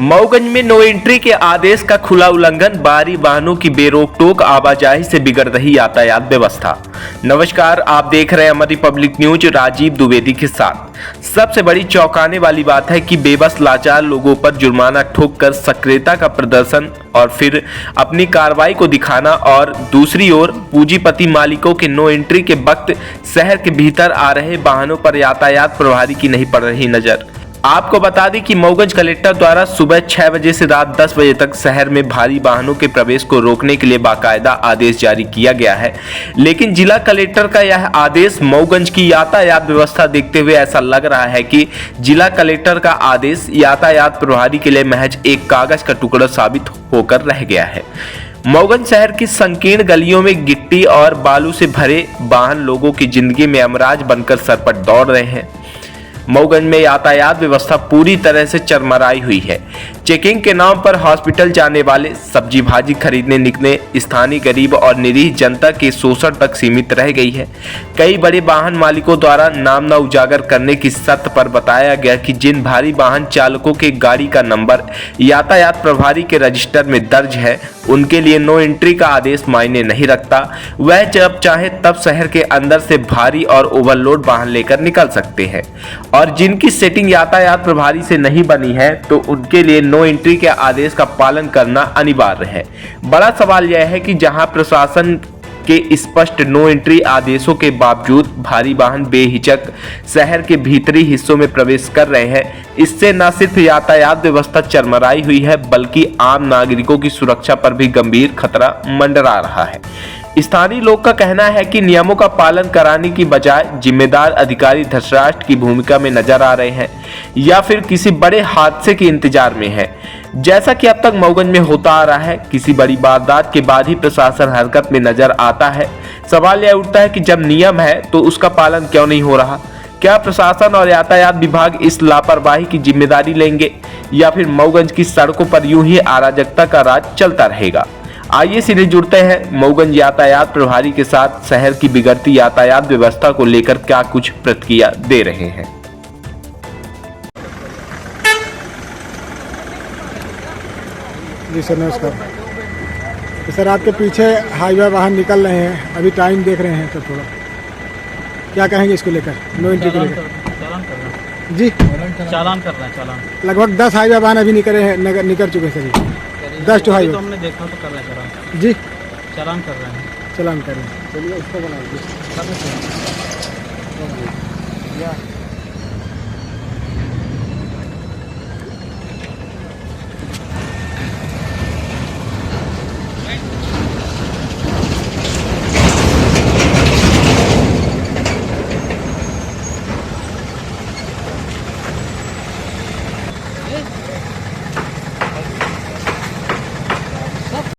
मऊगंज में no entry के आदेश का खुला उल्लंघन, भारी वाहनों की बेरोक-टोक आवाजाही से बिगड़ रही यातायात व्यवस्था। नमस्कार, आप देख रहे हैं हमारी पब्लिक न्यूज राजीव द्विवेदी के साथ। सबसे बड़ी चौंकाने वाली बात है कि बेबस लाचार लोगों पर जुर्माना ठोक कर सक्रियता का प्रदर्शन और फिर अपनी कार्रवाई को दिखाना, और दूसरी ओर पूंजीपति मालिकों के नो एंट्री के वक्त शहर के भीतर आ रहे वाहनों पर यातायात प्रभारी की नहीं पड़ रही नजर। आपको बता दें कि मऊगंज कलेक्टर द्वारा सुबह 6 बजे से रात 10 बजे तक शहर में भारी वाहनों के प्रवेश को रोकने के लिए बाकायदा आदेश जारी किया गया है, लेकिन जिला कलेक्टर का यह आदेश मऊगंज की यातायात व्यवस्था देखते हुए ऐसा लग रहा है कि जिला कलेक्टर का आदेश यातायात प्रभारी के लिए महज एक कागज का टुकड़ा साबित होकर रह गया है। मऊगंज शहर की संकीर्ण गलियों में गिट्टी और बालू से भरे वाहन लोगों की जिंदगी में यमराज बनकर सरपट दौड़ रहे हैं। मऊगंज में यातायात व्यवस्था पूरी तरह से चरमराई हुई है। चेकिंग के नाम पर हॉस्पिटल जाने वाले, सब्जी भाजी खरीदने निकले स्थानीय गरीब और निरीह जनता के शोषण तक सीमित रह गई है। कई बड़े वाहन मालिकों द्वारा नाम न उजागर करने की शर्त पर बताया गया कि जिन भारी वाहन चालकों के गाड़ी का नंबर यातायात प्रभारी के रजिस्टर में दर्ज है, उनके लिए नो एंट्री का आदेश मायने नहीं रखता। वह जब चाहे तब शहर के अंदर से भारी और ओवरलोड वाहन लेकर निकल सकते हैं, और जिनकी सेटिंग यातायात प्रभारी से नहीं बनी है तो उनके लिए नो एंट्री के आदेश का पालन करना अनिवार्य है। बड़ा सवाल यह है कि जहां प्रशासन के स्पष्ट नो एंट्री आदेशों के बावजूद भारी वाहन बेहिचक शहर के भीतरी हिस्सों में प्रवेश कर रहे हैं, इससे न सिर्फ यातायात व्यवस्था चरमराई हुई है बल्कि आम नागरिकों की सुरक्षा पर भी गंभीर खतरा मंडरा रहा है। स्थानीय लोग का कहना है कि नियमों का पालन कराने की बजाय जिम्मेदार अधिकारी धृतराष्ट्र की भूमिका में नजर आ रहे हैं या फिर किसी बड़े हादसे के इंतजार में है, जैसा कि अब तक मऊगंज में होता आ रहा है। किसी बड़ी वारदात के बाद ही प्रशासन हरकत में नजर आता है। सवाल यह उठता है कि जब नियम है तो उसका पालन क्यों नहीं हो रहा? क्या प्रशासन और यातायात विभाग इस लापरवाही की जिम्मेदारी लेंगे या फिर मऊगंज की सड़कों पर यूं ही अराजकता का राज चलता रहेगा? आइए सीधे जुड़ते हैं मऊगंज यातायात प्रभारी के साथ शहर की बिगड़ती यातायात व्यवस्था को लेकर क्या कुछ प्रतिक्रिया दे रहे हैं। जी सर, नमस्कार। तो सर, आपके पीछे हाईवे वाहन निकल रहे हैं, अभी टाइम देख रहे हैं, तो थोड़ा क्या कहेंगे इसको लेकर, नो एंट्री को लेकर? चालान कर रहे हैं जी, चालान कर रहे हैं। चालान लगभग 10 हाईवे वाहन अभी निकल चुके हैं सर। 10 तो हाईवे तो हमने देखा तो कर रहे हैं चालान। जी, चालान कर रहे हैं। चलान करें। चलिए इसको बनाइए।